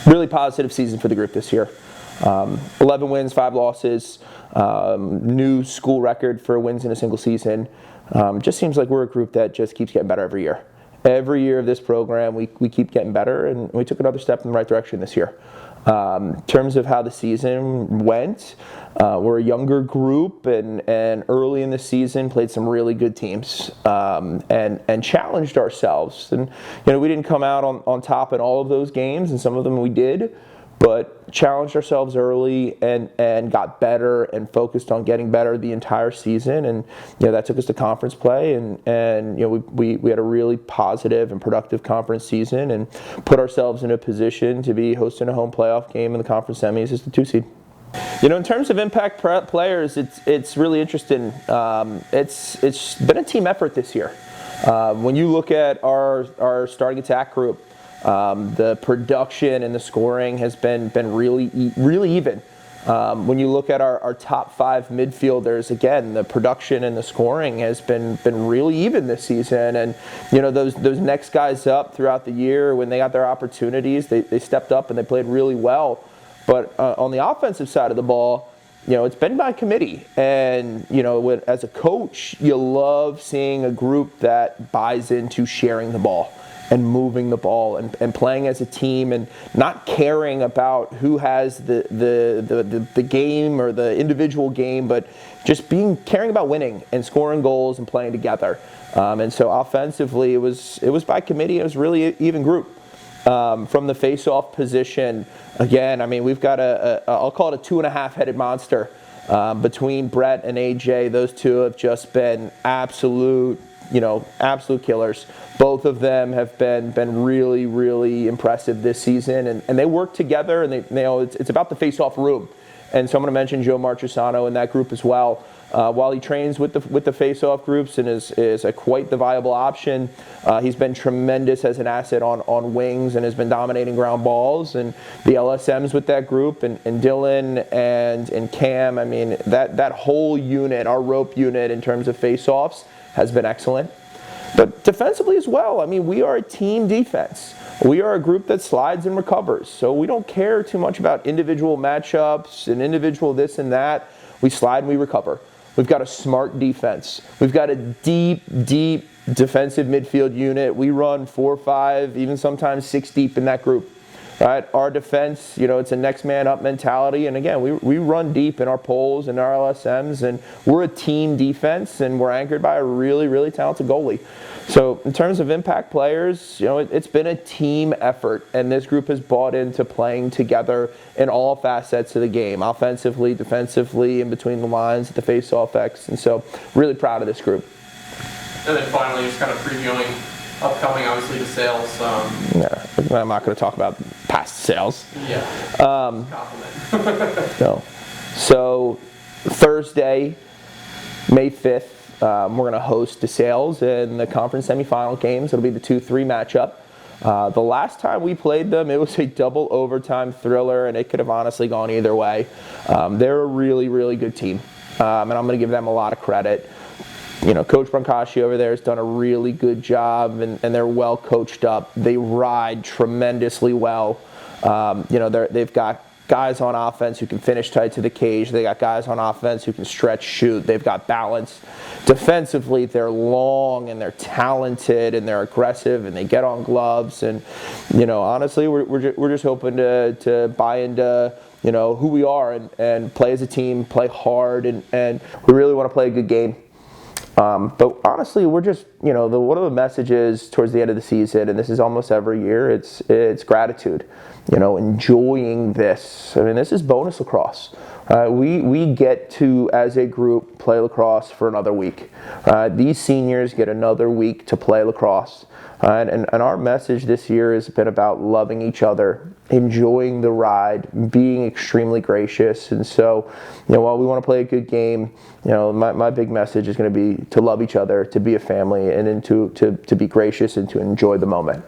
Really positive season for the group this year. 11 wins, 5 losses, new school record for wins in a single season. Just seems like we're a group that just keeps getting better every year. Every year of this program, we keep getting better, and we took another step in the right direction this year. In terms of how the season went, we're a younger group, and early in the season played some really good teams, and challenged ourselves. And we didn't come out on top in all of those games, and some of them we did, but challenged ourselves early and got better and focused on getting better the entire season. And that took us to conference play, and we had a really positive and productive conference season and put ourselves in a position to be hosting a home playoff game in the conference semis as the 2 seed. In terms of impact players, it's really interesting. It's been a team effort this year. When you look at our starting attack group, the production and the scoring has been really even. When you look at our top 5 midfielders, again, the production and the scoring has been really even this season. And those next guys up throughout the year, when they got their opportunities, they stepped up and they played really well. But on the offensive side of the ball, it's been by committee. And as a coach, you love seeing a group that buys into sharing the ball and moving the ball and playing as a team and not caring about who has the game or the individual game, but just caring about winning and scoring goals and playing together. And so offensively, it was by committee. It was really even group. From the face-off position, again, we've got I'll call it a 2.5-headed monster between Brett and AJ. Those two have just been absolute killers. Both of them have been really, really impressive this season, and they work together, and it's about the face-off room. And so I'm going to mention Joe Marchesano in that group as well. While he trains with the face-off groups and is quite the viable option, he's been tremendous as an asset on wings and has been dominating ground balls. And the LSMs with that group and Dylan and Cam, that whole unit, our rope unit in terms of face-offs, has been excellent. But defensively as well, we are a team defense. We are a group that slides and recovers. So we don't care too much about individual matchups and individual this and that. We slide and we recover. We've got a smart defense. We've got a deep defensive midfield unit. We run 4, 5, even sometimes 6 deep in that group. Right? Our defense, it's a next man up mentality. And again, we run deep in our poles and our LSMs, and we're a team defense, and we're anchored by a really, really talented goalie. So in terms of impact players, it's been a team effort, and this group has bought into playing together in all facets of the game, offensively, defensively, in between the lines, at the face-off X. And so really proud of this group. And then finally, just kind of previewing upcoming, obviously, the sales. I'm not going to talk about past sales. Yeah. Compliment. No. So Thursday, May 5th, we're going to host DeSales in the conference semifinal games. It'll be the 2-3 matchup. The last time we played them, it was a double overtime thriller, and it could have honestly gone either way. They're a really, really good team, and I'm going to give them a lot of credit. Coach Brancashi over there has done a really good job, and they're well coached up. They ride tremendously well. They've got guys on offense who can finish tight to the cage. They got guys on offense who can stretch, shoot. They've got balance. Defensively, they're long and they're talented and they're aggressive and they get on gloves. And honestly, we're just hoping to buy into who we are and play as a team, play hard, and we really want to play a good game. But honestly, we're just, one of the messages towards the end of the season, and this is almost every year, it's gratitude, enjoying this. This is bonus lacrosse. We get to, as a group, play lacrosse for another week. These seniors get another week to play lacrosse. And our message this year has been about loving each other, enjoying the ride, being extremely gracious. And so, while we want to play a good game, my big message is going to be to love each other, to be a family, and to be gracious and to enjoy the moment.